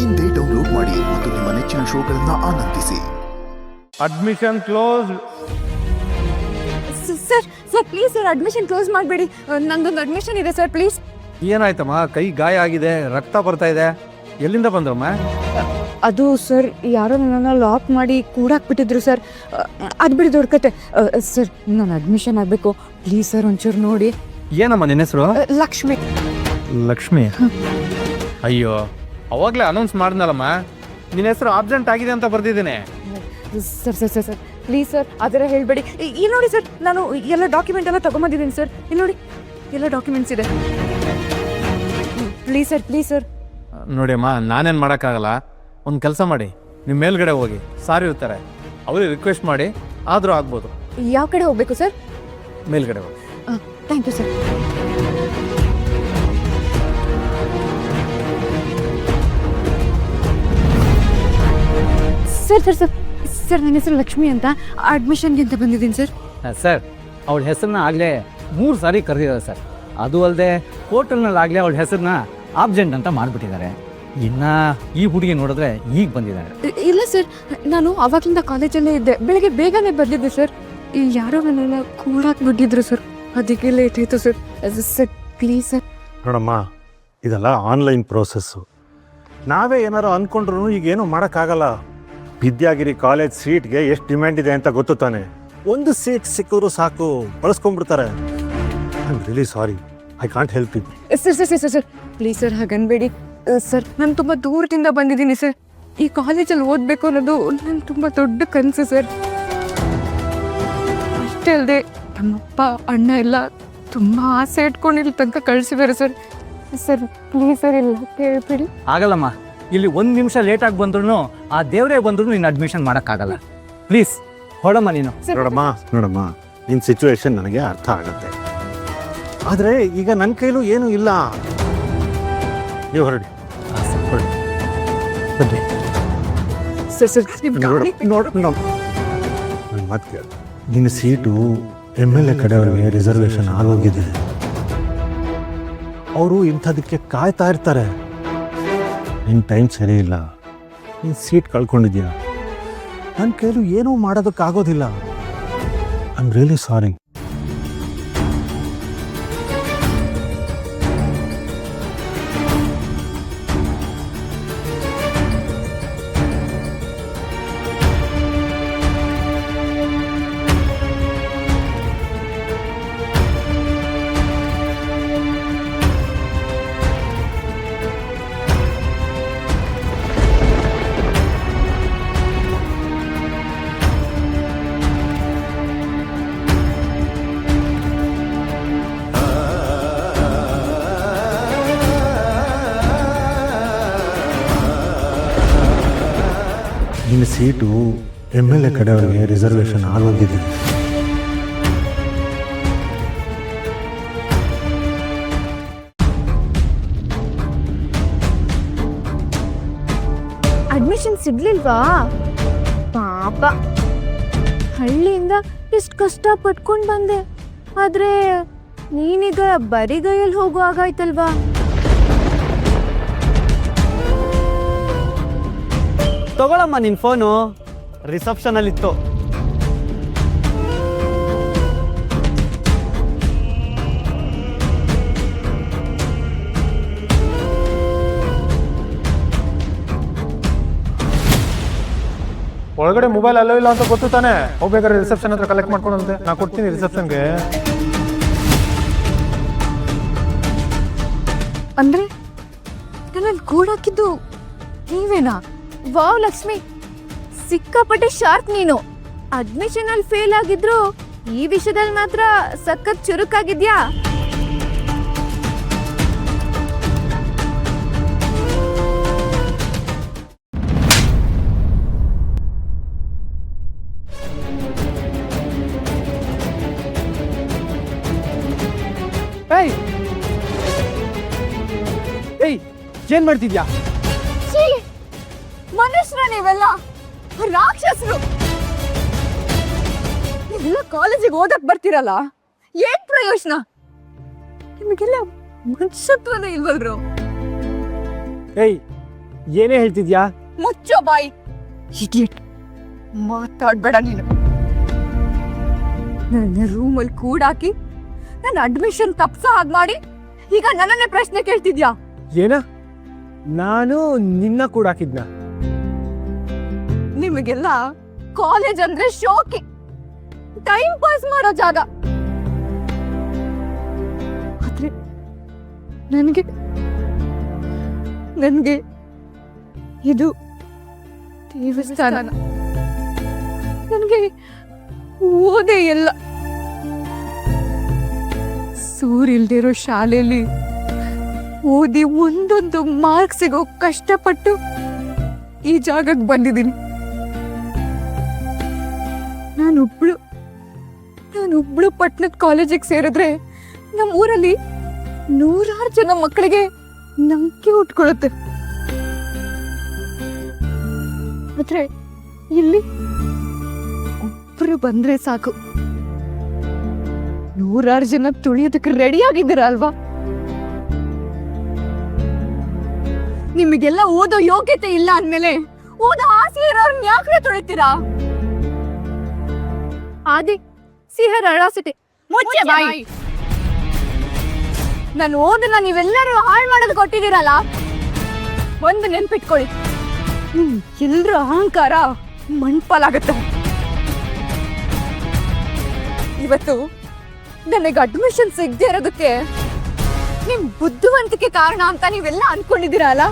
ಇಂದೇ ಡೌನ್ಲೋಡ್ ಮಾಡಿ ಮತ್ತು ನಿಮ್ಮ ನೆಚ್ಚಿನ ಶೋಗಳನ್ನು ಆನಂದಿಸಿ. Admission close. Sir sir please sir admission close ಮಾಡಬೇಡಿ. ನಂದೊಂದು ಅಡ್ಮಿಷನ್ ಇದೆ ಸರ್ ಪ್ಲೀಸ್. ಏನಾಯ್ತಮ್ಮ? ಕೈ ಗಾಯ ಆಗಿದೆ, ರಕ್ತ ಬರ್ತಾ ಇದೆ. ಎಲ್ಲಿಂದ ಬಂದ್ರಮ್ಮ? ಅದು ಸರ್ ಯಾರೋ ನನ್ನನ್ನು ಲಾಕ್ ಮಾಡಿ ಕೂಡಾಕ್ಬಿಟ್ಟಿದ್ರು ಸರ್. ಅದು ಬಿಡಿ ದೊಡ್ಡ ಕತೆ. ಸರ್ ನಾನು ಅಡ್ಮಿಷನ್ ಆಗಬೇಕು ಪ್ಲೀಸ್ ಸರ್, ಒಂಚೂರು ನೋಡಿ. ಏನಮ್ಮ ನಿನ್ನ ಹೆಸರು? ಲಕ್ಷ್ಮಿ. ಲಕ್ಷ್ಮಿ? ಅಯ್ಯೋ, ಅವಾಗಲೇ ಅನೌನ್ಸ್ ಮಾಡಿದ್ನಲ್ಲಮ್ಮ, ನಿನ್ನ ಹೆಸರು ಆಬ್ಸೆಂಟ್ ಆಗಿದೆ ಅಂತ ಬರ್ದಿದ್ದೀನಿ. Sir sir sir sir please sir ಆ ಥರ ಹೇಳಬೇಡಿ. ಇಲ್ಲಿ ನೋಡಿ ಸರ್, ನಾನು ಎಲ್ಲ ಡಾಕ್ಯುಮೆಂಟ್ ಎಲ್ಲ ತೊಗೊಂಬಂದಿದ್ದೀನಿ ಸರ್. ಇಲ್ಲಿ ನೋಡಿ ಎಲ್ಲ ಡಾಕ್ಯುಮೆಂಟ್ಸ್ ಇದೆ. Please sir please sir. ನೋಡಿ ಅಮ್ಮ, ನಾನೇನು ಮಾಡೋಕ್ಕಾಗಲ್ಲ. ಒಂದು ಕೆಲಸ ಮಾಡಿ, ನಿಮ್ಮ ಮೇಲ್ಗಡೆ ಹೋಗಿ ಸಾರಿ ಇರ್ತಾರೆ, ಅವ್ರಿಗೆ ರಿಕ್ವೆಸ್ಟ್ ಮಾಡಿ ಆದರೂ ಆಗ್ಬೋದು. ಯಾವ ಕಡೆ ಹೋಗಬೇಕು ಸರ್? ಮೇಲ್ಗಡೆ ಹೋಗಿ. Thank you sir. Sir sir sir sir ನನ್ನ ಹೆಸರು ಲಕ್ಷ್ಮಿ ಅಂತ, ಅಡ್ಮಿಷನ್ಗೆ ಅಂತ ಬಂದಿದ್ದೀನಿ ಸರ್. ಸರ್, ಅವಳ ಹೆಸರನ್ನ ಆಗಲೇ 3 ಸಾರಿ ಕರೆದಿದ್ದಾರೆ ಸರ್. ಅದು ಅಲ್ಲದೆ ಹೋಟೆಲ್ನಲ್ಲಾಗಲೇ ಅವಳ ಹೆಸರನ್ನ ಆಬ್ಸೆಂಟ್ ಅಂತ ಮಾಡಿಬಿಟ್ಟಿದ್ದಾರೆ. ಇನ್ನು ಈ ಹುಡುಗಿ ನೋಡಿದ್ರೆ ಈಗ ಬಂದಿದ್ದಾರೆ. ಇಲ್ಲ ಸರ್, ನಾನು ಆವಾಗಲಿಂದ ಕಾಲೇಜಲ್ಲೇ ಇದ್ದೆ. ಬೆಳಗ್ಗೆ ಬೇಗನೆ ಬಂದಿದ್ದೆ ಸರ್. ಯಾರೋ ನನ್ನೆಲ್ಲ ಕೂಡಾಕ್ಬಿಟ್ಟಿದ್ರು ಸರ್, ಅದಕ್ಕೆ ಲೇಟ್ ಆಯಿತು ಸರ್. Sir please sir. ನೋಡಮ್ಮ, ಇದೆಲ್ಲ ಆನ್ಲೈನ್ ಪ್ರೋಸೆಸ್ಸು. ನಾವೇ ಏನಾರು ಅಂದ್ಕೊಂಡ್ರು ಈಗೇನು ಮಾಡೋಕ್ಕಾಗಲ್ಲ. ವಿದ್ಯಾಗಿರಿ ಕಾಲೇಜ್ ಸೀಟ್ಗೆ ಎಷ್ಟು ಡಿಮ್ಯಾಂಡ್ ಇದೆ ಅಂತ ಗೊತ್ತು ತಾನೆ. ಒಂದು ಸೀಟ್ ಸಿಕ್ಕಿದ್ರು ಸಾಕು, ಬಳಸ್ಕೊಂಡ್ಬಿಡ್ತಾರೆ. I am really sorry, I can't help you. Sir sir sir sir please sir ಹಾಗನ್ಬೇಡಿ sir. ನಾನು ತುಂಬ ದೂರದಿಂದ ಬಂದಿದ್ದೀನಿ ಸರ್. ಈ ಕಾಲೇಜಲ್ಲಿ ಓದಬೇಕು ಅನ್ನೋದು ನನ್ನ ತುಂಬ ದೊಡ್ಡ ಕನಸು ಸರ್. ಅಷ್ಟೇ ಅಲ್ಲದೆ ನಮ್ಮಪ್ಪ ಅಣ್ಣ ಎಲ್ಲ ತುಂಬ ಆಸೆ ಇಟ್ಕೊಂಡು ಇಲ್ಲಿ ತನಕ ಕಳಿಸಿದ್ದಾರೆ ಸರ್. ಸರ್ ಪ್ಲೀಸ್ ಸರ್ ಇಲ್ಲ ಕೇಳ್ಬೇಡಿ. ಆಗಲ್ಲಮ್ಮ, ಇಲ್ಲಿ 1 ನಿಮಿಷ ಲೇಟಾಗಿ ಬಂದ್ರೂ ಆ ದೇವರೇ ಬಂದ್ರೂ ನೀನು ಅಡ್ಮಿಷನ್ ಮಾಡೋಕ್ಕಾಗಲ್ಲ. ಪ್ಲೀಸ್ ಹೊಡಮ್ಮ ನೀನು. ನೋಡಮ್ಮ, ನಿನ್ನ ಸಿಚುವೇಶನ್ ನನಗೆ ಅರ್ಥ ಆಗುತ್ತೆ. ಆದರೆ ಈಗ ನನ್ನ ಕೈಲೂ ಏನೂ ಇಲ್ಲ. ನೀವು ಹೊರಡಿ. ಸರ್ ಸರ್ ನನ್ನ ಮಾತು ಕೇಳು. ನಿನ್ನ ಸೀಟು MLA ಕಡೆಯವರಿಗೆ ರಿಸರ್ವೇಷನ್ ಆಗೋಗಿದೆ. ಅವರು ಇಂಥದಕ್ಕೆ ಕಾಯ್ತಾ ಇರ್ತಾರೆ. ನಿನ್ನ ಟೈಮ್ ಸರಿ ಇಲ್ಲ, ನೀನು ಸೀಟ್ ಕಳ್ಕೊಂಡಿದ್ಯಾ. ನನ್ನ ಕೈಲೂ ಏನೂ ಮಾಡೋದಕ್ಕಾಗೋದಿಲ್ಲ. I am really sorry. ನಿನ್ನ ಸೀಟು MLA ಕಡೆಯವರಿಗೆ ರಿಸರ್ವೇಷನ್ ಆಗೋಗಿದೆ. ಅಡ್ಮಿಷನ್ ಸಿಗ್ಲಿಲ್ವಾ? ಪಾಪ, ಹಳ್ಳಿಯಿಂದ ಇಷ್ಟು ಕಷ್ಟ ಪಟ್ಕೊಂಡು ಬಂದೆ. ಆದ್ರೆ ನೀನೀಗ ಬರಿಗೈಯಲ್ಲಿ ಹೋಗುವಾಗಾಯ್ತಲ್ವಾ? ತಗೊಳಮ್ಮ ನಿನ್ನ ಫೋನು, ರಿಸೆಪ್ಷನಲ್ಲಿತ್ತು. ಒಳಗಡೆ ಮೊಬೈಲ್ ಅಲ್ಲೋ ಇಲ್ಲ ಅಂತ ಗೊತ್ತು ತಾನೆ. ಹೋಗ್ಬೇಕಾದ್ರೆ ರಿಸೆಪ್ಷನ್ ಹತ್ರ ಕಲೆಕ್ಟ್ ಮಾಡ್ಕೊಂಡಂತೆ. ನಾ ಕೊಡ್ತೀನಿ ರಿಸೆಪ್ಷನ್ಗೆ. ಅಂದ್ರೆ ನನ್ನಲ್ಲಿ ಕೂಡಾಕಿದ್ದು ನೀವೇನಾ? ವಾವ್ ಲಕ್ಷ್ಮಿ, ಸಿಕ್ಕಾಪಟ್ಟೆ ಶಾರ್ಪ್ ನೀನು. ಅಡ್ಮಿಷನ್ ಅಲ್ಲಿ ಫೇಲ್ ಆಗಿದ್ರು ಈ ವಿಷಯದಲ್ಲಿ ಮಾತ್ರ ಸಖತ್ ಚುರುಕಾಗಿದ್ಯಾ. ಏಯ್ ಏಯ್, ಏನ್ ಮಾಡ್ತಿದ್ಯಾ? ಮನುಷ್ಯರ ನೀವೆಲ್ಲ ರಾಕ್ಷಸರು. ನೀವೆಲ್ಲ ಕಾಲೇಜಿಗೆ ಓದಕ್ ಬರ್ತಿರಲ್ಲ, ಏನ್ ಪ್ರಯೋಜನ? ನಿಮಗೆಲ್ಲ ಮನುಷ್ಯತ್ವನೇ ಇಲ್ವಲ್ರು? ಏಯ್, ಏನೇ ಹೇಳ್ತಿದ್ಯಾ? ಮುಚ್ಚೋ ಬಾಯಿ ಇಡಿಯಟ್. ಮಾತಾಡ್ಬೇಡ ನೀನು. ನನ್ನ ರೂಮಲ್ಲಿ ಕೂಡಾಕಿ ನನ್ನ ಅಡ್ಮಿಷನ್ ತಪ್ಸೋ ಹಾಗೆ ಮಾಡಿ ಈಗ ನನ್ನನ್ನೇ ಪ್ರಶ್ನೆ ಕೇಳ್ತಿದ್ಯಾ? ಏನ? ನಾನು ನಿನ್ನ ಕೂಡ ಹಾಕಿದ್ನ? ನಿಮಗೆಲ್ಲ ಕಾಲೇಜ್ ಅಂದ್ರೆ ಶೋಕಿ, ಟೈಮ್ ಪಾಸ್ ಮಾಡೋ ಜಾಗ. ಆದ್ರೆ ನನಗೆ ಇದು ದೇವಸ್ಥಾನ. ನನಗೆ ಓದೇ ಇಲ್ಲ. ಸೂರಿಲ್ದಿರೋ ಶಾಲೆಯಲ್ಲಿ ಓದಿ ಒಂದೊಂದು ಮಾರ್ಕ್ಸ್ ಸಿಗೋ ಕಷ್ಟಪಟ್ಟು ಈ ಜಾಗಕ್ಕೆ ಬಂದಿದ್ದೀನಿ. ನಾನೊಬ್ಳು ಪಟ್ಟಣದ ಕಾಲೇಜಿಗೆ ಸೇರಿದ್ರೆ ನಮ್ಮ ಊರಲ್ಲಿ 100 ಜನ ಮಕ್ಕಳಿಗೆ ನಂಬಿಕೆ ಉಟ್ಕೊಳ್ಳುತ್ತೆ. ಆದ್ರೆ ಇಲ್ಲಿ ಒಬ್ರು ಬಂದ್ರೆ ಸಾಕು, 100 ಜನ ತುಳಿಯೋದಕ್ಕೆ ರೆಡಿ ಆಗಿದ್ದೀರಾ ಅಲ್ವಾ? ನಿಮಗೆಲ್ಲ ಓದೋ ಯೋಗ್ಯತೆ ಇಲ್ಲ ಅಂದ್ಮೇಲೆ ಓದೋ ಆಸೆ ಇರೋರ್ನ ಯಾಕೆ ತುಳಿತೀರಾ? ಆದಿ ಸಿಹರ್ ಅಳಾಸಿಟಿ ಮುಚ್ಚೆ ಬಾಯಿ. ನಾನು ಓದನ್ನ ನೀವೆಲ್ಲರೂ ಹಾಳು ಮಾಡೋದು ಕೊಟ್ಟಿದ್ದೀರಲ್ಲ, ಒಂದು ನೆನ್ಪಿಟ್ಕೊಳ್ಳಿ, ಎಲ್ರ ಅಹಂಕಾರ ಮಣ್ಪಾಲಾಗತ್ತೆ. ಇವತ್ತು ನನಗೆ ಅಡ್ಮಿಷನ್ ಸಿಗದೆ ಇರೋದಕ್ಕೆ ನಿಮ್ ಬುದ್ಧಿವಂತಿಕೆ ಕಾರಣ ಅಂತ ನೀವೆಲ್ಲ ಅನ್ಕೊಂಡಿದ್ದೀರಲ್ಲ,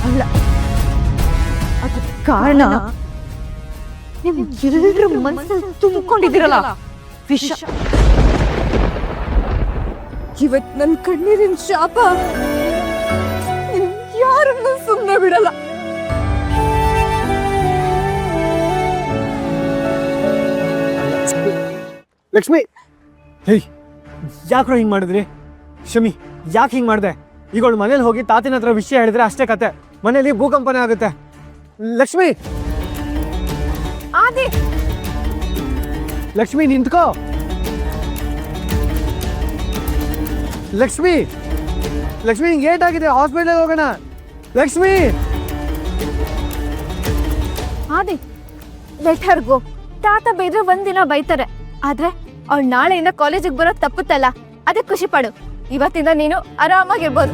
ಅಲ್ಲ, ಅದು ಕಾರಣ ನಿಮ್ ಎಲ್ರ ಮನಸ್ಸಲ್ಲಿ ತುಂಬಿಕೊಂಡಿದ್ದೀರಲ್ಲ ವಿಷ. ಇವತ್ ನನ್ ಕಣ್ಣೀರಿನ ಶಾಪ ಯಾರನ್ನು ಸುಮ್ಮನೆ ಬಿಡಲ್ಲ. ಲಕ್ಷ್ಮಿ, ಹೇಯ್, ಯಾಕ್ರೋ ಹಿಂಗೆ ಮಾಡಿದ್ರಿ? ಶಮಿ, ಯಾಕೆ ಹಿಂಗೆ ಮಾಡಿದೆ? ಈಗ ಅವಳು ಮನೇಲಿ ಹೋಗಿ ತಾತಿನ ಹತ್ರ ವಿಷಯ ಹೇಳಿದ್ರೆ ಅಷ್ಟೇ ಕತೆ, ಮನೇಲಿ ಭೂಕಂಪನೆ ಆಗುತ್ತೆ. ಲಕ್ಷ್ಮಿ, ಆದಿ, ಲಕ್ಷ್ಮಿ ನಿಂತ್ಕೋ. ಲಕ್ಷ್ಮಿ, ಲಕ್ಷ್ಮಿ ಹಿಂಗೆ ಏಟಾಗಿದೆ, ಹಾಸ್ಪಿಟಲ್ ಹೋಗೋಣ. ಲಕ್ಷ್ಮಿ, ಆದಿ, ಲೆಟ್ ಹರ್ ಗೋ. ತಾತ ಬೈದ್ರೆ ಒಂದಿನ ಬೈತಾರೆ, ಆದ್ರೆ ಅವ್ಳು ನಾಳೆಯಿಂದ ಕಾಲೇಜಿಗೆ ಬರೋದು ತಪ್ಪುತ್ತಲ್ಲ, ಅದಕ್ಕೆ ಖುಷಿ ಪಡು. ಇವತ್ತಿಂದ ನೀನು ಆರಾಮಾಗಿರ್ಬೋದು.